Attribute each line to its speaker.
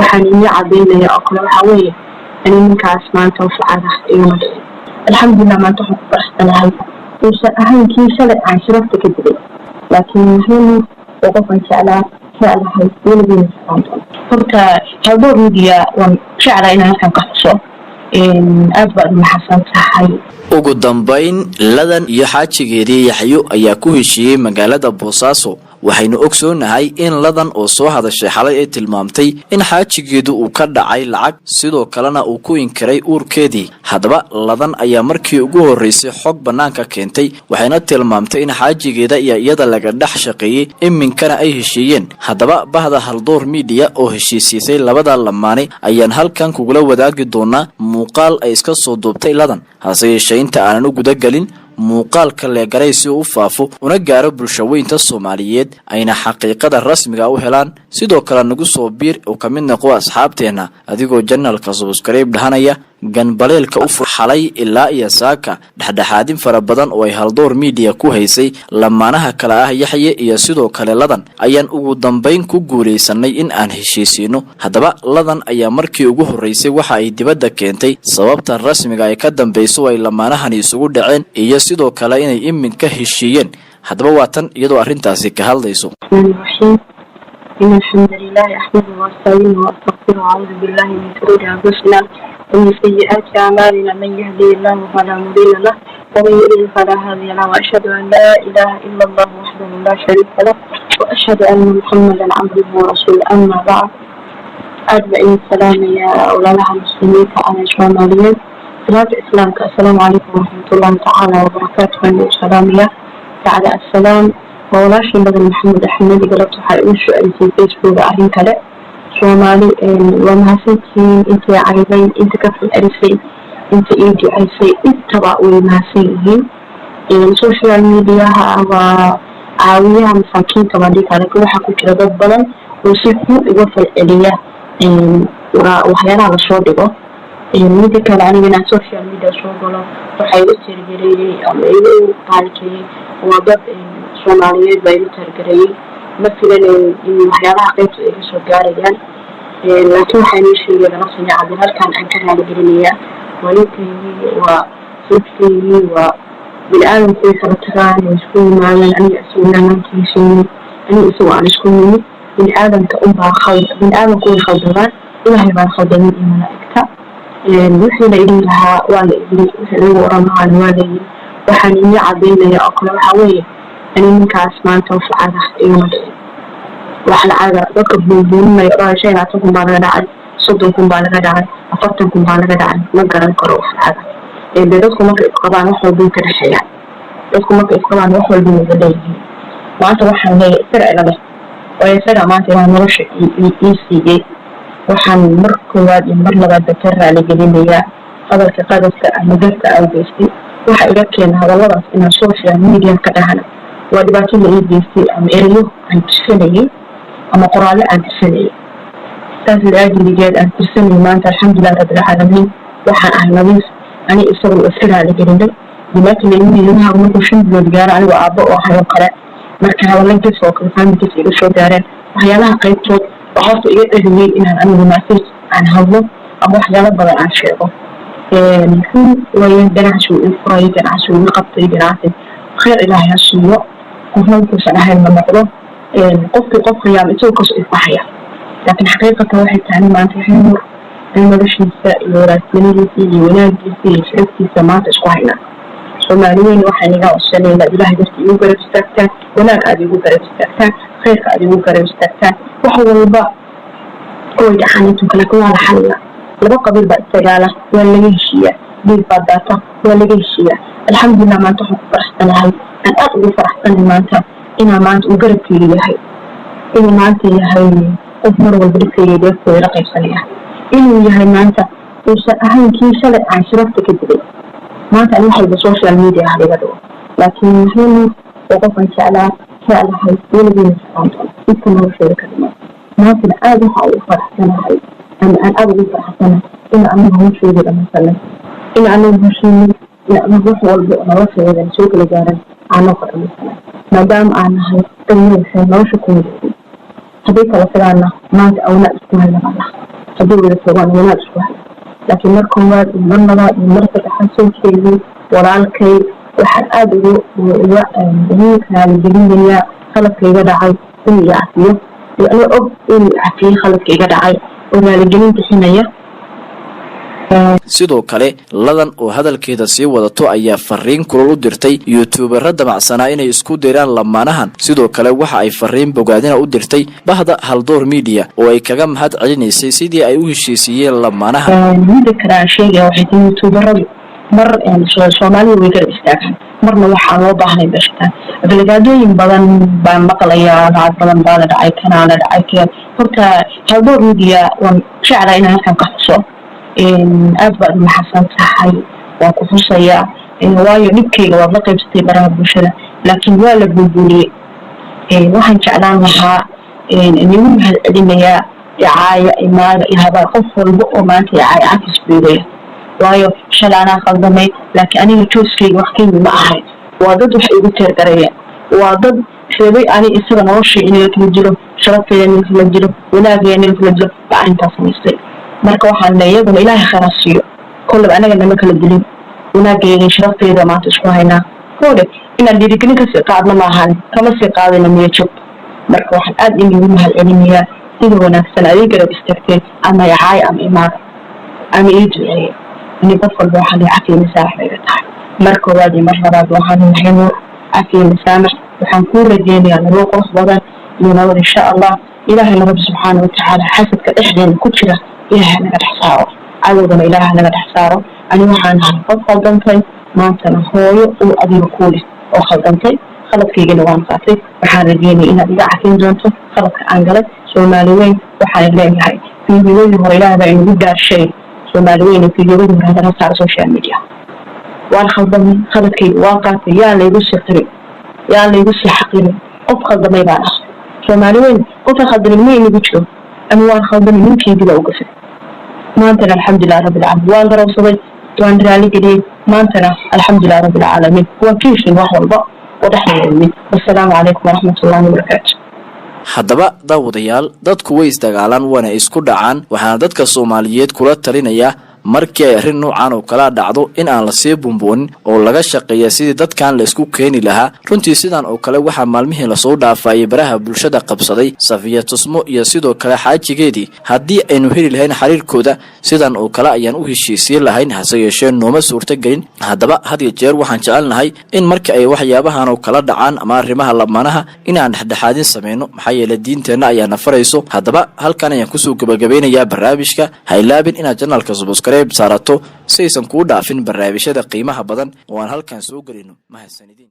Speaker 1: وحنيني عبينا يا أكل وحوي أنا من كاس ما أنت وفعله يوم الحمد لله ما أنت فرحتنا هاي أهم كي شلت عن شرفتك كذي لكن هي وقف إن شاء الله هاي يلبي صرت هذول ميديا وشعر إنها كان قصة إن أسبق المحسن صحي
Speaker 2: ugu dambayn ladan iyo xaajigeedii Yaxyo ayaa ku heshiiyay magaalada Boosaaso waxaynu ogsoonahay in ladan oo soo hadashay xalay ay tilmaamtay in xaajigeedu uu ka dhacay lacag sidoo kalena uu ku inkiray uurkeedii hadaba ladan ayaa markii ugu horeysay xog banaanka keentay waxayna tilmaamtay in xaajigeeda iyo iyada laga dhax shaqeeyay iminkana ay heshiiyeen hadaba bahda Haldoor Media oo heshiisay labada lamaane ayaan halkan kugula wadaagi doonaa muuqaal ay iska soo duubtay ladan hase yeeshee inta aanan u guda galin muuqaalka leegaray si uu faafo una gaaro bulshaweynta Soomaaliyeed ayna xaqiiqada rasmiga u helaan sidoo kale nagu soo biir oo kamid noqo asxaabteena adigoo channelka subscribe dhahanaya ganbaleelka u xalay ilaa iyo saaka dhaxdhaxaadin fara badan oo ay Haldoor Media ku haysay lamaanaha kala ah Yaxye iyo sidoo kale ladan ayaan ugu dambeyn ku guuleysanay in aan heshiisino hadaba ladan ayaa markii ugu horeysay waxa ay dibadda keentay sababta rasmiga ay ka dambayso ay lamaanahan isugu dhaceen iyo sidoo kale inay iminka heshiiyeen hadaba waatan iyadoo arintaasi ka hadlayso
Speaker 1: إن الحمد لله أحمده وأستعينه وأستغفره وأعوذ بالله من شرور أنفسنا ومن سيئات أعمالنا من يهدي الله فلا مضل له ومن يضلل فلا هادي له وأشهد أن لا إله إلا الله وحده لا شريك له وأشهد أن محمدا عبده ورسوله أما بعد أجمعين السلام يا أولادها المسلمين على الشماليين صلاة الإسلام السلام عليكم ورحمة الله تعالى وبركاته والسلام يا تعالى السلام وولاشي بدل محمد أحمد قلت حيوش في فيسبوك أهين كلا شومالي ومهاسيتين انت عايزين انت كفل أريسي انت ايدي عايزي اتبعوا المهاسيين السوشيال ميديا وعاوية مساكين تباديك على كل حكو كلا ضبلا وسيحو يوفل إليه وحيانا على شوردقو ميديا كلا عني من السوشيال ميديا شوردقو وحيوش ترجري أما إيدو قالكي وضب Soomaaliyeed bay targarayay مثلا إن waxyaabaha qaybta ay ka soo gaarayaan laakiin waxaan sheegay nafsiga cabdi halkan aan ka raali gelinayaa walinkii waa sidii waa bilaadan ku xirtaan isku maalan aniga ismaalantiisii aniga isoo aan isku nimid bilaadanka u baa khayr bilaadanku way khaldaan ilaahay baa khaldamin in malaa'ikta wixii la idin lahaa waa la idin wixii lagu oranaa waa la yiri waxaan idin cadeynaya oo kale waxa weeye أنا من كاس ما أنت وفعله يوم وحلا عادة ذكر ما يقرأ شيء نعطيكم بعد غداء صدقكم بعد غداء أفضلكم بعد غداء ما قرأ كروف هذا بدرسكم ما كإقرأ نحول بين كل شيء بدرسكم ما كإقرأ نحول بين جديه ما أنت وحنا هي سرع له ويسرع ما أنت نرش يسيء وحن مركواد مرة بعد كرر على جديدية هذا الكقادة مدرسة أو بيستي وحيركن هذا الله إن السوشيال ميديا كدهنا ودبعتي لي بيستي أم إيريو عن تسنية أما قرالة عن تسنية تاسي الأجل جاد عن تسنية ما أنت الحمد لله رب العالمين وحن أهل نبيس أنا إصر وأسئلة على جريدة لكن اللي ينها ومكو شند لدقار على وعباء وحيو قراء مركا والله جس وكل فهم جس إلو شو دارين وحيالها قيب صوت وحاطوا إيجاد أهلين إنها أنا بمعسيس عن هذا أبو حيالة بضع عن شيئه نحن ويندنا شو إفرايدنا شو نقطي جناسي خير إلهي هالشيء وهم كسر هاي المنطقة قف قيام يسوي كسر إفراحية لكن حقيقة واحد ثاني ما أنت حين أنا بش نساء وراس منيسي وناجسي شفتي سمعت إشقاهنا سوماليين وحني جاوا السنة لا إلهي بس يوجد استكتان ولا قاعد يوجد استكتان خير قاعد يوجد استكتان وحول الباء كل حنيتهم كلكم على حلنا لبقى قبل بقى السجالة ولا يهشية بالباداتا ولا يهشية الحمد لله ما أنت فرحتنا هاي أن أقضي فرحتنا ما أنت إنا ما أنت وقربت لي هاي إنا ما أنت هاي أفمر والبرك لي ديك ورقي صنيع إنا هاي ما أنت أهم كي شلت عن شرفتك الدبي ما أنت أنحي بالسوشيال ميديا هاي بدو لكن هين وقف إن شاء الله هاي يلبي نسخانتهم إنتنا وشيرك المال ما أنت أقضي هاي فرحتنا هاي أن أقضي فرحتنا إن أنا هون شيء مثلا إن أنا هون إن أنا روح والبؤ نوصل إذا نسوق لجارا أنا قرأ مثلا ما دام أنا هاي تنين سنة وشكون هذيك وصلنا ما أنت أولا اسمها لنا هدول سواء وناس واحد لكن مركم مرنا مرة حسن شيء ورالكي وحد أدو وميك على الجنية خلق لي جدعي إني عفيه لأنه أب إني عفيه خلق لي جدعي ولا الجنين تحمية.
Speaker 2: sidoo kale ladan oo hadalkeeda sii wadato ayaa fariin kulul u dirtay youtuberada macsanaa inay isku diraan lamaanahan sidoo kale waxa ay fariin bogaadina u dirtay bahda Haldoor Media oo ay kaga mahad celinaysay sidii ay u heshiisiyeen lamaanahan
Speaker 1: mid kale sheegay waxay youtuberadu mar Soomaaliya way gar istaagan marna waxa loo baahnay bashtaan dalgaadooyin badan baan maqlayaa dad badan baa dhacay kanaana dhacay horta Haldoor Media waan jeclaa inaan halkan ka xuso أبغى المحسن صحي وكفصية وايو نبكي وضقي بستي برا بوشلة لكن ولا بقولي واحد شعلان لها إن يوم هالأدمية إعاية إمارة إهذا قفل بقى ما أنت إعاية عكس بيوية وايو شلانا خلدمي لكن أنا توسكي وحكيني معها وضد وحيد ترقرية وضد شبي أنا إسرع نوشي إني يتمجلو شرطي إني يتمجلو ولاقي إني يتمجلو بعدين تصميستي marka waxaan leeyahay ilaahay kharasiyo kullu anaga nama kala dilin wanaagayga sharafteeda maanta isku haynaa koode inaan dhiirigelin ka sii qaadno ma ahan kama sii qaadayna miyajo marka waxaan aad ugu mahadcelinayaa sida wanaagsan ay garab istaagtay ama yahay ama imaad ama iijay ni qof walba waxa la cafiyo masaaxiibada tahay marka waadi marxalaad waxaan hayno cafiyo masaamax waxaan ku rajeynayaa inuu qof badan inuu insha Allah ilaahay rabbi subhanahu wa ta'ala xasadka dhexdeena ku jira إلهي أنا قد حصاره عوضنا إلهي أنا قد حصاره أنا وحان هالفض خلدنتي ما أنتنا هوي وأبي بكولي أو خلدنتي خلط كي جنوان قاتي وحان رجيني إنا إذا عفين جونتو خلط كأنجلت سو مالوين وحان اللين هاي في جوين هو إلهي بأنه بدار شيء سو مالوين في جوين هذا نص على السوشيال ميديا وأنا خلدني خلط كي واقعتي يا اللي يقصي قريب يا اللي يقصي حقيري قف خلدني يبانا سو مالوين قف خلدني مين يقصي أنا خلدني من كي بلا وقفي ما أنتنا الحمد لله رب العالمين وأنا رسولي وأنا رالي قديم ما أنتنا الحمد لله رب العالمين وكيش الوحي والبق ودحنا العلمين والسلام عليكم ورحمة الله وبركاته
Speaker 2: haddaba daawadayaal dadku way isdagaalaan wana isku dhacaan waxaana dadka Soomaaliyeed kula talinaya markii ay arrin noocan oo kala dhacdo in aan la sii bumboonin oo laga shaqeeyo sidii dadkan la isku keeni lahaa runtii sidan oo kale waxa maalmihii la soo dhaafay baraha bulshada qabsaday Safiya Tusmo iyo sidoo kale xaajigeedii haddii aynu heli lahayn xiriirkooda sidan oo kale ayaan u heshiisiin lahayn hase yeeshee nooma suurtagelin haddaba had iyo jeer waxaan jecelnahay in markii ay waxyaabahan oo kala dhacaan ama arrimaha lamaanaha inaan dhexdhexaadin sameeyno maxaa yeelay diinteena ayaa nafarayso haddaba halkan ayaan ku soo gabagabeynayaa barnaamijka haylaabin inaad channelka subscribe saarato saysan ku dhaafin barnaamijyada qiimaha badan oo aan halkan soo galino mahadsanidin